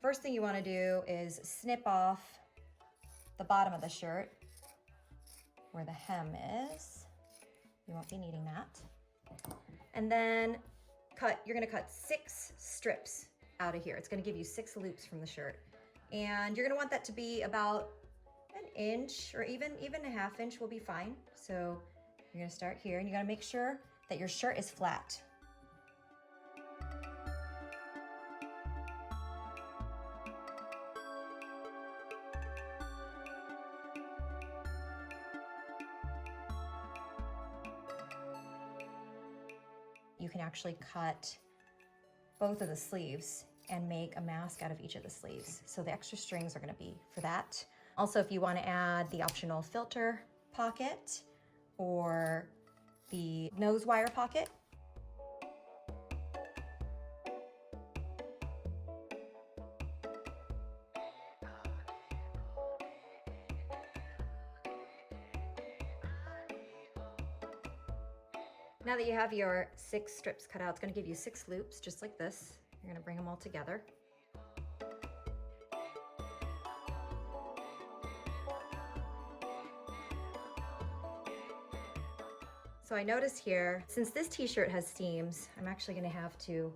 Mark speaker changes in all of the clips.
Speaker 1: first thing you want to do is snip off the bottom of the shirt where the hem is. You won't be needing that. And then you're gonna cut 6 strips out of here. It's gonna give you 6 loops from the shirt. And you're gonna want that to be about an inch, or even a ½ inch will be fine. So you're gonna start here, and you gotta make sure that your shirt is flat. You can actually cut both of the sleeves and make a mask out of each of the sleeves. So the extra strings are gonna be for that. Also, if you wanna add the optional filter pocket or the nose wire pocket, now that you have your 6 strips cut out, it's gonna give you 6 loops, just like this. You're gonna bring them all together. So I notice here, since this t-shirt has seams, I'm actually gonna have to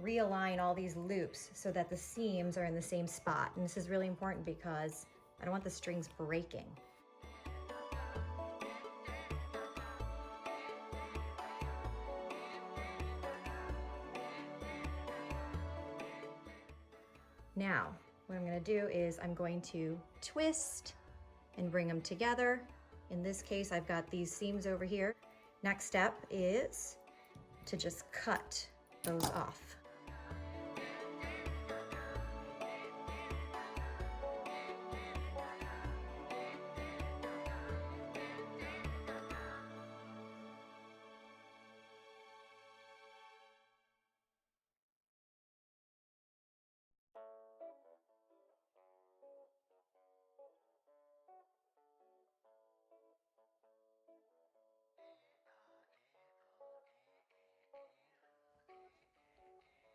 Speaker 1: realign all these loops so that the seams are in the same spot. And this is really important because I don't want the strings breaking. Now, what I'm gonna do is I'm going to twist and bring them together. In this case, I've got these seams over here. Next step is to just cut those off.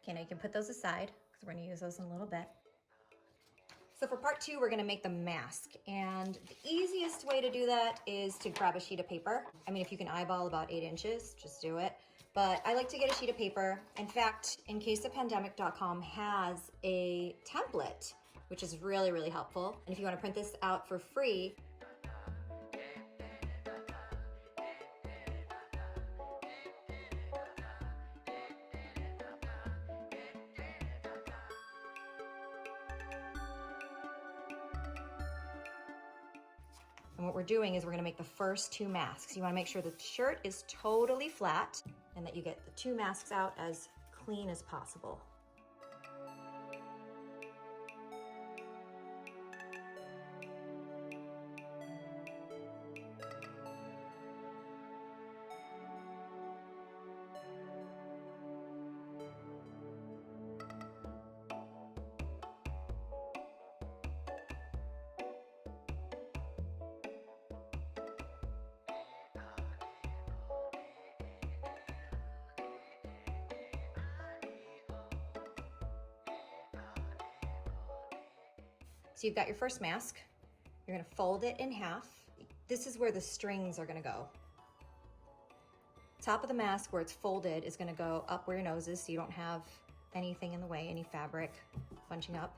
Speaker 1: Okay, now you can put those aside because we're gonna use those in a little bit. So for part 2, we're gonna make the mask. And the easiest way to do that is to grab a sheet of paper. I mean, if you can eyeball about 8 inches, just do it. But I like to get a sheet of paper. In fact, incaseofpandemic.com has a template, which is really, really helpful. And if you wanna print this out for free, and what we're doing is we're gonna make the first 2 masks. You wanna make sure the shirt is totally flat and that you get the 2 masks out as clean as possible. So you've got your first mask. You're gonna fold it in half. This is where the strings are gonna go. Top of the mask where it's folded is gonna go up where your nose is so you don't have anything in the way, any fabric bunching up.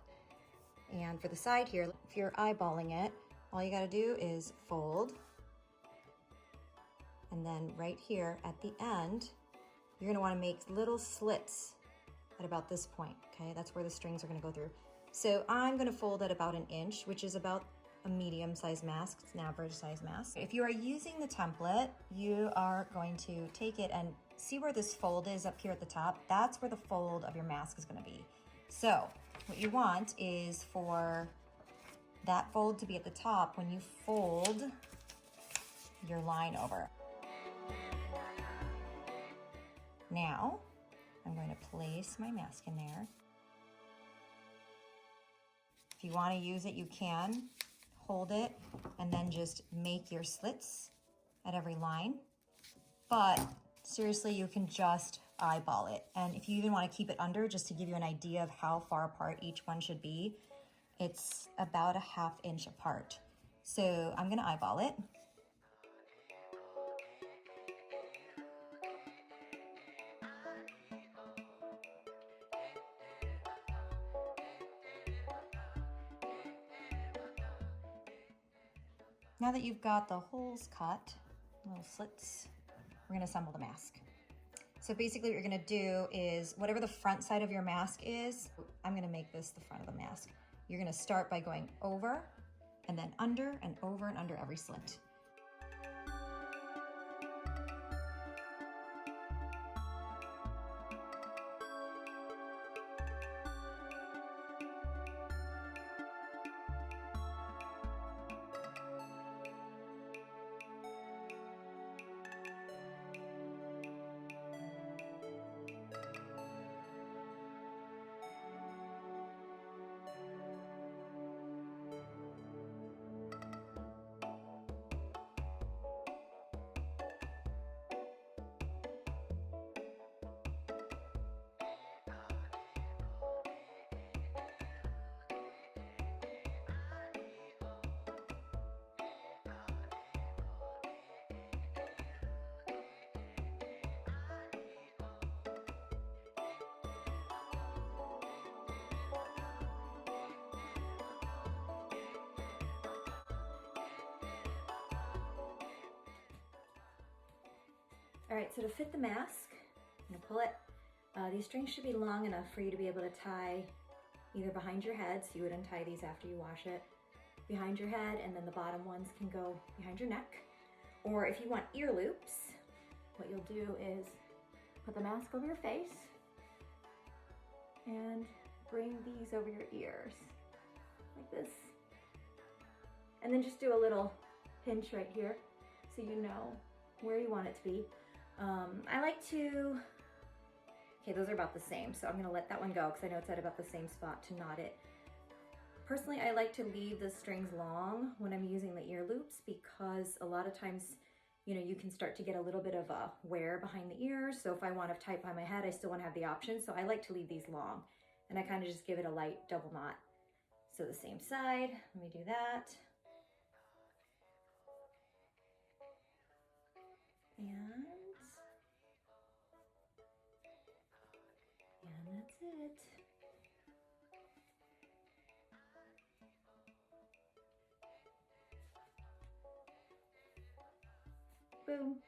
Speaker 1: And for the side here, if you're eyeballing it, all you gotta do is fold. And then right here at the end, you're gonna wanna make little slits at about this point, okay? That's where the strings are gonna go through. So I'm gonna fold at about 1 inch, which is about a medium-sized mask. It's an average size mask. If you are using the template, you are going to take it and see where this fold is up here at the top. That's where the fold of your mask is gonna be. So what you want is for that fold to be at the top when you fold your line over. Now, I'm going to place my mask in there. If you want to use it, you can hold it and then just make your slits at every line. But seriously, you can just eyeball it. And if you even want to keep it under, just to give you an idea of how far apart each one should be, it's about a 1/2 inch apart. So I'm gonna eyeball it. Now that you've got the holes cut, little slits, we're gonna assemble the mask. So basically what you're gonna do is whatever the front side of your mask is, I'm gonna make this the front of the mask. You're gonna start by going over and then under and over and under every slit. All right, so to fit the mask, I'm gonna pull it. These strings should be long enough for you to be able to tie either behind your head, so you would untie these after you wash it, behind your head, and then the bottom ones can go behind your neck. Or if you want ear loops, what you'll do is put the mask over your face and bring these over your ears, like this. And then just do a little pinch right here so you know where you want it to be. I like to, okay, those are about the same, so I'm gonna let that one go because I know it's at about the same spot to knot it. Personally, I like to leave the strings long when I'm using the ear loops because a lot of times, you know, you can start to get a little bit of a wear behind the ears. So if I want to tie behind my head, I still want to have the option. So I like to leave these long and I kind of just give it a light double knot. So the same side, let me do that. And that's it. Boom.